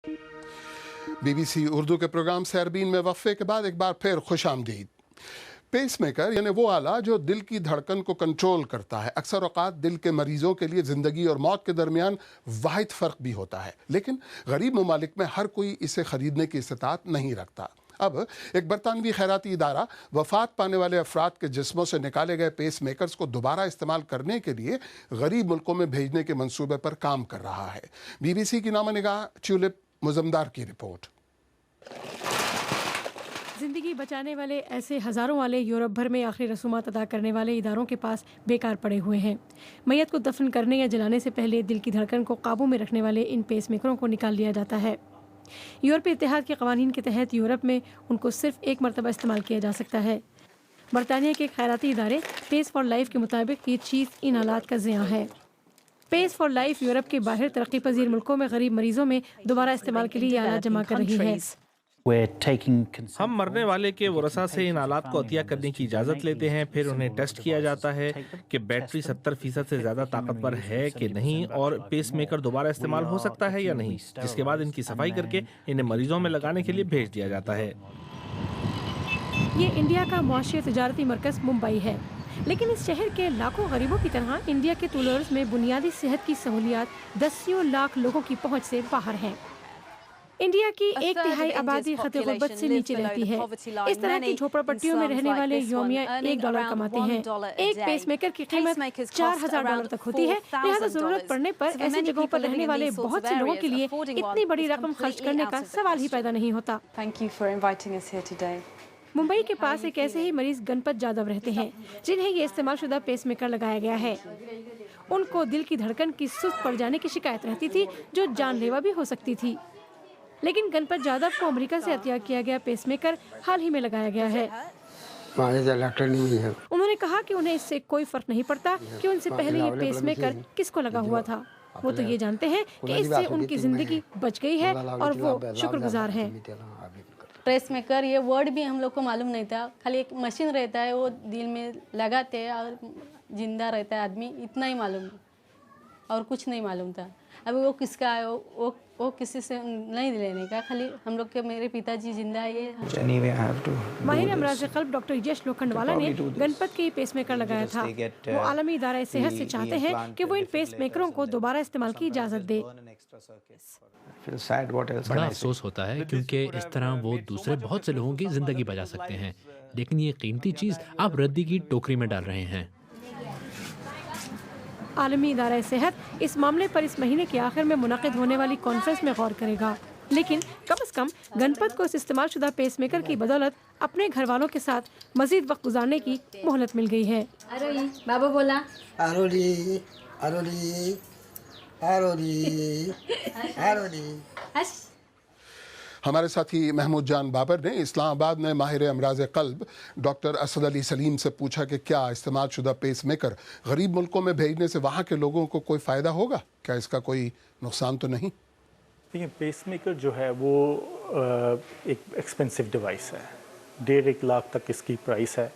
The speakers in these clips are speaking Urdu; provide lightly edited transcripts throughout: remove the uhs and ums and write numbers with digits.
BBC اردو کے پروگرام سیربین میں وقفے کے بعد ایک بار پھر خوش آمدید۔ پیس میکر یعنی وہ آلہ جو دل کی دھڑکن کو کنٹرول کرتا ہے، اکثر اوقات دل کے مریضوں کے لیے زندگی اور موت کے درمیان واحد فرق بھی ہوتا ہے، لیکن غریب ممالک میں ہر کوئی اسے خریدنے کی استطاعت نہیں رکھتا۔ اب ایک برطانوی خیراتی ادارہ وفات پانے والے افراد کے جسموں سے نکالے گئے پیس میکرز کو دوبارہ استعمال کرنے کے لیے غریب ملکوں میں بھیجنے کے منصوبے پر کام کر رہا ہے۔ BBC کی نامہ نگاہ ٹیولپ مزمدار کی رپورٹ۔ زندگی بچانے والے ایسے ہزاروں والے یورپ بھر میں آخری رسومات ادا کرنے والے اداروں کے پاس بیکار پڑے ہوئے ہیں۔ میت کو دفن کرنے یا جلانے سے پہلے دل کی دھڑکن کو قابو میں رکھنے والے ان پیس میکروں کو نکال لیا جاتا ہے۔ یورپی اتحاد کے قوانین کے تحت یورپ میں ان کو صرف ایک مرتبہ استعمال کیا جا سکتا ہے۔ برطانیہ کے خیراتی ادارے پیس فار لائف کے مطابق یہ چیز ان آلات کا زیاں ہے۔ پیس فار لائف یورپ کے باہر ترقی پذیر ملکوں میں غریب مریضوں میں دوبارہ استعمال کے لیے یہ آلات جمع کر رہی ہے۔ ہم مرنے والے کے ورثاء سے ان آلات کو عطیہ کرنے کی اجازت لیتے ہیں، پھر انہیں ٹیسٹ کیا جاتا ہے کہ بیٹری 70% سے زیادہ طاقتور ہے کہ نہیں اور پیس میکر دوبارہ استعمال ہو سکتا ہے یا نہیں، جس کے بعد ان کی صفائی کر کے انہیں مریضوں میں لگانے کے لیے بھیج دیا جاتا ہے۔ یہ انڈیا کا معاشی تجارتی مرکز ممبئی ہے، لیکن اس شہر کے لاکھوں غریبوں کی طرح انڈیا کے طول عرض میں بنیادی صحت کی سہولیات دسیوں لاکھ لوگوں کی پہنچ سے باہر ہیں۔ انڈیا کی 1/3 آبادی خط غربت سے نیچے رہتی ہے۔ اس طرح کی جھوپڑ پٹیوں میں رہنے والے یومیہ $1 کماتے ہیں۔ ایک پیس میکر کی قیمت $4000 تک ہوتی ہے، لہذا ضرورت پڑنے پر ایسی جگہوں پر رہنے والے بہت سے لوگوں کے لیے اتنی بڑی رقم خرچ کرنے کا سوال ہی پیدا نہیں ہوتا۔ ممبئی کے پاس ایک ایسے ہی مریض گنپت جادو رہتے ہیں جنہیں یہ استعمال شدہ پیس میکر لگایا گیا ہے۔ ان کو دل کی دھڑکن کی سست پڑ جانے کی شکایت رہتی تھی جو جان لیوا بھی ہو سکتی تھی، لیکن گنپت جادو کو امریکہ سے عطیہ کیا گیا پیس میکر حال ہی میں لگایا گیا ہے۔ انہوں نے کہا کہ انہیں اس سے کوئی فرق نہیں پڑتا کہ ان سے پہلے یہ پیس میکر کس کو لگا ہوا تھا، وہ تو یہ جانتے ہیں کہ اس سے ان کی زندگی بچ گئی ہے اور وہ شکر گزار ہیں۔ پیس میکر یہ ورڈ بھی ہم لوگ کو معلوم نہیں تھا، خالی ایک مشین رہتا ہے وہ دل میں لگاتے ہیں اور زندہ رہتا ہے آدمی، اتنا ہی معلوم اور کچھ نہیں معلوم تھا۔ ابھی وہ کس کا ہے وہ کسی سے نہیں لینے کا، خالی ہم لوگ کے میرے پتا جی زندہ ہے۔ ماہر امراض قلب ڈاکٹر یش لوکھنڈوالا نے گنپت کے پیس میکر لگایا تھا۔ وہ عالمی ادارہ صحت سے چاہتے ہیں کہ وہ ان پیس میکروں کو دوبارہ استعمال کی اجازت دے۔ بڑا افسوس ہوتا ہے کیونکہ اس طرح وہ دوسرے بہت سے لوگوں کی زندگی بچا سکتے ہیں، لیکن یہ قیمتی چیز آپ ردی کی ٹوکری میں ڈال رہے ہیں۔ عالمی ادارہ صحت اس معاملے پر اس مہینے کے آخر میں منعقد ہونے والی کانفرنس میں غور کرے گا، لیکن کم از کم گنپت کو اس استعمال شدہ پیس میکر کی بدولت اپنے گھر والوں کے ساتھ مزید وقت گزارنے کی مہلت مل گئی ہے۔ بابا بولا ہمارے ساتھی محمود جان بابر نے اسلام آباد میں ماہر امراض قلب ڈاکٹر اسد علی سلیم سے پوچھا کہ کیا استعمال شدہ پیس میکر غریب ملکوں میں بھیجنے سے وہاں کے لوگوں کو کوئی فائدہ ہوگا، کیا اس کا کوئی نقصان تو نہیں؟ دیکھیں، پیس میکر جو ہے وہ ایک ایکسپینسو ڈیوائس ہے، 1.5 لاکھ تک اس کی پرائس ہے،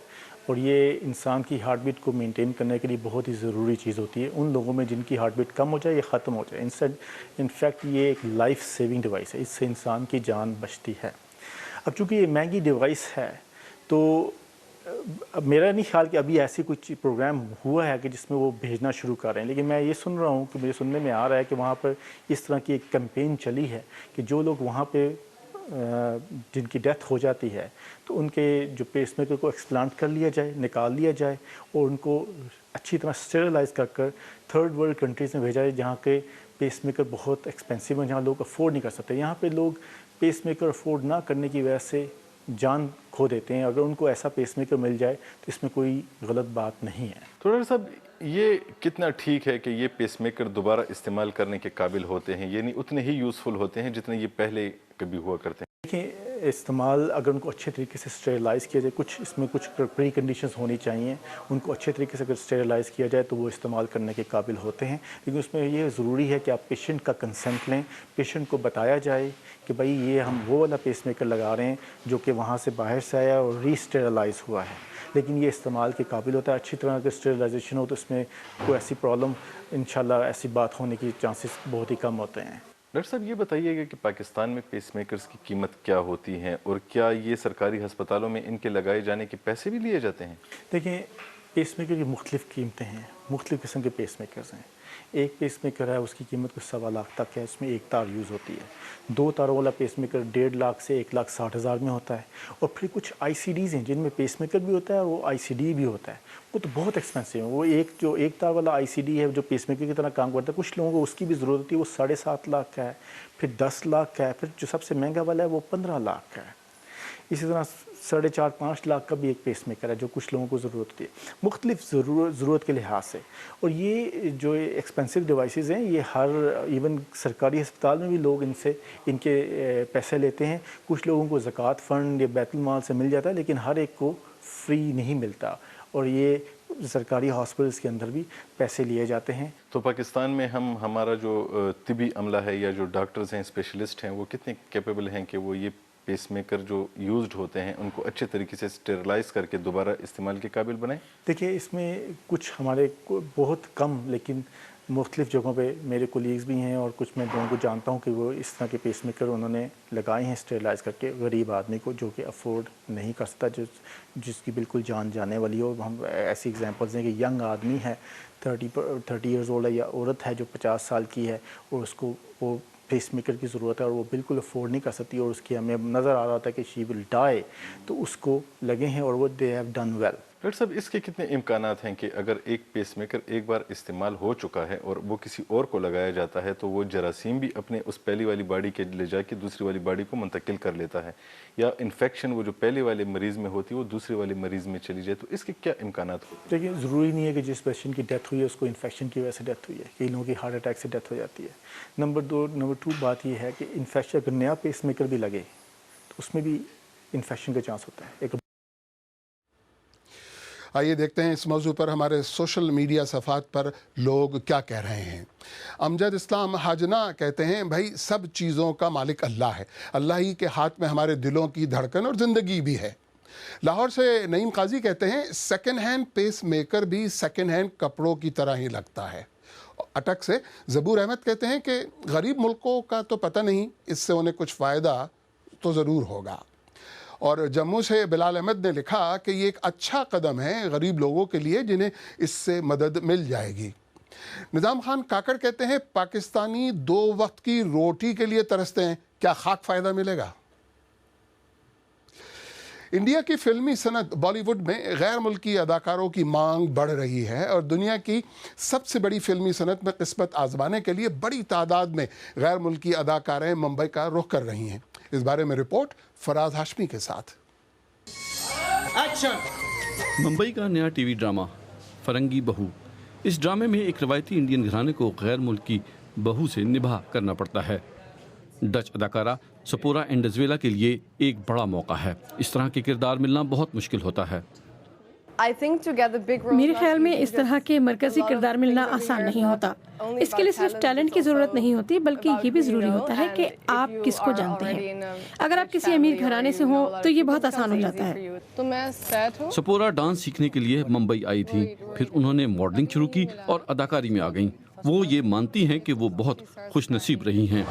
اور یہ انسان کی ہارٹ بیٹ کو مینٹین کرنے کے لیے بہت ہی ضروری چیز ہوتی ہے ان لوگوں میں جن کی ہارٹ بیٹ کم ہو جائے یا ختم ہو جائے۔ انفیکٹ یہ ایک لائف سیونگ ڈیوائس ہے، اس سے انسان کی جان بچتی ہے۔ اب چونکہ یہ مہنگی ڈیوائس ہے تو اب میرا نہیں خیال کہ ابھی ایسی کوئی پروگرام ہوا ہے کہ جس میں وہ بھیجنا شروع کر رہے ہیں، لیکن میں یہ سن رہا ہوں کہ مجھے سننے میں آ رہا ہے کہ وہاں پر اس طرح کی ایک کیمپین چلی ہے کہ جو لوگ وہاں پہ جن کی ڈیتھ ہو جاتی ہے تو ان کے جو پیس میکر کو ایکسپلانٹ کر لیا جائے، نکال لیا جائے اور ان کو اچھی طرح اسٹیرلائز کر کر تھرڈ ورلڈ کنٹریز میں بھیجا جائے جہاں کے پیس میکر بہت ایکسپینسو ہیں، جہاں لوگ افورڈ نہیں کر سکتے۔ یہاں پہ لوگ پیس میکر افورڈ نہ کرنے کی وجہ سے جان کھو دیتے ہیں۔ اگر ان کو ایسا پیس میکر مل جائے تو اس میں کوئی غلط بات نہیں ہے۔ تو ڈاکٹر صاحب، یہ کتنا ٹھیک ہے کہ یہ پیس میکر دوبارہ استعمال کرنے کے قابل ہوتے ہیں، یعنی اتنے ہی یوزفل ہوتے ہیں جتنے یہ پہلے کبھی ہوا کرتے ہیں؟ دیکھیں، استعمال اگر ان کو اچھے طریقے سے اسٹیرلائز کیا جائے، اس میں کچھ پری کنڈیشنز ہونی چاہیے، ان کو اچھے طریقے سے اگر اسٹیرلائز کیا جائے تو وہ استعمال کرنے کے قابل ہوتے ہیں، لیکن اس میں یہ ضروری ہے کہ آپ پیشنٹ کا کنسنٹ لیں، پیشنٹ کو بتایا جائے کہ بھائی یہ ہم وہ والا پیس میکر لگا رہے ہیں جو کہ وہاں سے باہر سے آیا اور ری اسٹیرلائز ہوا ہے، لیکن یہ استعمال کے قابل ہوتا ہے۔ اچھی طرح اگر اسٹیرلائزیشن ہو تو اس میں کوئی ایسی پرابلم انشاءاللہ ایسی بات ہونے کی چانسز بہت ہی کم ہوتے ہیں۔ ڈاکٹر صاحب یہ بتائیے گا کہ پاکستان میں پیس میکرز کی قیمت کیا ہوتی ہیں اور کیا یہ سرکاری ہسپتالوں میں ان کے لگائے جانے کے پیسے بھی لیے جاتے ہیں؟ دیکھیں پیس میکر کی مختلف قیمتیں ہیں، مختلف قسم کے پیس میکرز ہیں. ایک پیس میکر ہے اس کی قیمت کچھ 1.25 لاکھ تک ہے، اس میں ایک تار یوز ہوتی ہے. 2 تاروں والا پیس میکر 1.5 لاکھ سے 1,60,000 میں ہوتا ہے. اور پھر کچھ آئی سی ڈیز ہیں جن میں پیس میکر بھی ہوتا ہے اور وہ آئی سی ڈی بھی ہوتا ہے. وہ تو بہت ایکسپینسو ہے. وہ جو ایک تار والا آئی سی ڈی ہے جو پیس میکر کی طرح کام کرتا ہے، کچھ لوگوں کو اس کی بھی ضرورت ہوتی ہے، وہ 7.5 لاکھ کا ہے، پھر 10 لاکھ کا ہے، پھر جو سب سے مہنگا والا ہے وہ 15 لاکھ کا ہے. اسی طرح 4.5-5 لاکھ کا بھی ایک پیس میکر ہے جو کچھ لوگوں کو ضرورت ہوتی ہے، مختلف ضرورت کے لحاظ سے. اور یہ جو ایکسپینسو ڈیوائسز ہیں یہ ہر ایون سرکاری ہسپتال میں بھی لوگ ان کے پیسے لیتے ہیں. کچھ لوگوں کو زکوٰۃ فنڈ یا بیت المال سے مل جاتا ہے، لیکن ہر ایک کو فری نہیں ملتا، اور یہ سرکاری ہاسپٹلس کے اندر بھی پیسے لیے جاتے ہیں. تو پاکستان میں ہمارا جو طبی عملہ ہے یا جو ڈاکٹرز ہیں، اسپیشلسٹ ہیں، وہ کتنے کیپیبل ہیں کہ وہ یہ پیس میکر جو یوزڈ ہوتے ہیں ان کو اچھے طریقے سے اسٹیرلائز کر کے دوبارہ استعمال کے قابل بنائیں؟ دیکھیں اس میں کچھ ہمارے بہت کم لیکن مختلف جگہوں پہ میرے کولیگز بھی ہیں اور کچھ میں لوگوں کو جانتا ہوں کہ وہ اس طرح کے پیس میکر انہوں نے لگائے ہیں اسٹیرلائز کر کے غریب آدمی کو جو کہ افورڈ نہیں کر سکتا، جس کی بالکل جان جانے والی ہو. ہم ایسی ایگزامپلز ہیں کہ ینگ آدمی ہے 30 ایئرز اولڈ ہے یا عورت ہے جو 50 سال کی ہے اور اس کو وہ پیس میکر کی ضرورت ہے اور وہ بالکل افورڈ نہیں کر سکتی اور اس کی ہمیں نظر آ رہا تھا کہ شی ول ڈائی، تو اس کو لگے ہیں اور وہ they have done well. Doctor صاحب اس کے کتنے امکانات ہیں کہ اگر ایک پیس میکر ایک بار استعمال ہو چکا ہے اور وہ کسی اور کو لگایا جاتا ہے تو وہ جراثیم بھی اپنے اس پہلی والی باڈی کے لے جا کے دوسری والی باڈی کو منتقل کر لیتا ہے، یا انفیکشن وہ جو پہلے والے مریض میں ہوتی ہے وہ دوسرے والے مریض میں چلی جائے، تو اس کے کیا امکانات ہوتے ہیں؟ دیکھیں ضروری نہیں ہے کہ جس پیشنٹ کی ڈیتھ ہوئی ہے اس کو انفیکشن کی وجہ سے ڈیتھ ہوئی ہے. کئی لوگوں کی ہارٹ اٹیک سے ڈیتھ ہو جاتی ہے. نمبر 2 بات یہ ہے کہ انفیکشن اگر نیا پیس میکر بھی لگے تو اس میں بھی انفیکشن کا چانس ہوتا ہے. آئیے دیکھتے ہیں اس موضوع پر ہمارے سوشل میڈیا صفحات پر لوگ کیا کہہ رہے ہیں. امجد اسلام حاجنا کہتے ہیں بھائی سب چیزوں کا مالک اللہ ہے، اللہ ہی کے ہاتھ میں ہمارے دلوں کی دھڑکن اور زندگی بھی ہے. لاہور سے نعیم قاضی کہتے ہیں سیکنڈ ہینڈ پیس میکر بھی سیکنڈ ہینڈ کپڑوں کی طرح ہی لگتا ہے. اٹک سے زبور احمد کہتے ہیں کہ غریب ملکوں کا تو پتہ نہیں، اس سے انہیں کچھ فائدہ تو ضرور ہوگا. اور جموں سے بلال احمد نے لکھا کہ یہ ایک اچھا قدم ہے غریب لوگوں کے لیے جنہیں اس سے مدد مل جائے گی. نظام خان کاکڑ کہتے ہیں پاکستانی 2 وقت کی روٹی کے لیے ترستے ہیں، کیا خاک فائدہ ملے گا؟ انڈیا کی فلمی صنعت بالی ووڈ میں غیر ملکی اداکاروں کی مانگ بڑھ رہی ہے اور دنیا کی سب سے بڑی فلمی صنعت میں قسمت آزمانے کے لیے بڑی تعداد میں غیر ملکی اداکاریں ممبئی کا رخ کر رہی ہیں. اس بارے میں رپورٹ فراز ہاشمی کے ساتھ. ممبئی کا نیا ٹی وی ڈرامہ فرنگی بہو. اس ڈرامے میں ایک روایتی انڈین گھرانے کو غیر ملکی بہو سے نبھا کرنا پڑتا ہے. ڈچ اداکارہ سپورا اینڈزویلا کے لیے ایک بڑا موقع ہے. اس طرح کے کردار ملنا بہت مشکل ہوتا ہے. میرے خیال میں اس طرح کے مرکزی کردار ملنا آسان نہیں ہوتا. اس کے لیے صرف ٹیلنٹ کی ضرورت نہیں ہوتی بلکہ یہ بھی ضروری ہوتا ہے کہ آپ کس کو جانتے ہیں. اگر آپ کسی امیر گھرانے سے ہوں تو یہ بہت آسان ہو جاتا ہے. سپورا ڈانس سیکھنے کے لیے ممبئی آئی تھی، پھر انہوں نے ماڈلنگ شروع کی اور اداکاری میں آ گئیں. وہ یہ مانتی ہیں کہ وہ بہت خوش نصیب رہی ہیں.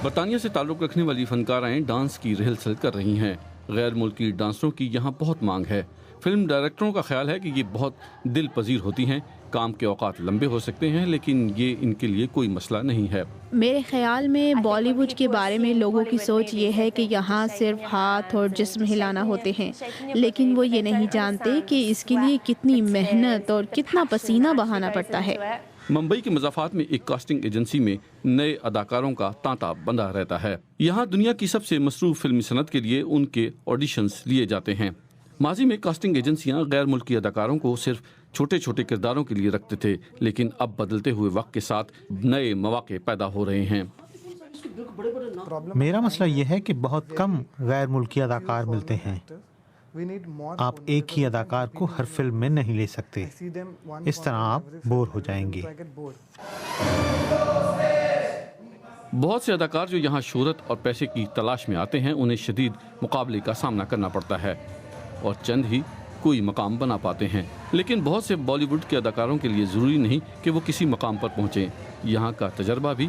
برطانیہ سے تعلق رکھنے والی فنکارائیں ڈانس کی ریہرسل کر رہی ہیں. غیر ملکی ڈانسروں کی یہاں بہت مانگ ہے. فلم ڈائریکٹروں کا خیال ہے کہ یہ بہت دل پذیر ہوتی ہیں. کام کے اوقات لمبے ہو سکتے ہیں لیکن یہ ان کے لیے کوئی مسئلہ نہیں ہے. میرے خیال میں بالی ووڈ کے بارے میں لوگوں کی سوچ یہ ہے کہ یہاں صرف ہاتھ اور جسم ہلانا ہوتے ہیں، لیکن وہ یہ نہیں جانتے کہ اس کے لیے کتنی محنت اور کتنا پسینہ بہانا پڑتا ہے. ممبئی کے مضافات میں ایک کاسٹنگ ایجنسی میں نئے اداکاروں کا تانتا بندھا رہتا ہے. یہاں دنیا کی سب سے مصروف فلمی صنعت کے لیے ان کے آڈیشنز لیے جاتے ہیں. ماضی میں کاسٹنگ ایجنسیاں غیر ملکی اداکاروں کو صرف چھوٹے چھوٹے کرداروں کے لیے رکھتے تھے، لیکن اب بدلتے ہوئے وقت کے ساتھ نئے مواقع پیدا ہو رہے ہیں. میرا مسئلہ یہ ہے کہ بہت کم غیر ملکی اداکار ملتے ہیں. آپ ایک ہی اداکار کو ہر فلم میں نہیں لے سکتے، اس طرح آپ بور ہو جائیں گے. بہت سے اداکار جو یہاں شہرت اور پیسے کی تلاش میں آتے ہیں انہیں شدید مقابلے کا سامنا کرنا پڑتا ہے اور چند ہی کوئی مقام بنا پاتے ہیں. لیکن بہت سے بالی ووڈ کے اداکاروں کے لیے ضروری نہیں کہ وہ کسی مقام پر پہنچیں. یہاں کا تجربہ بھی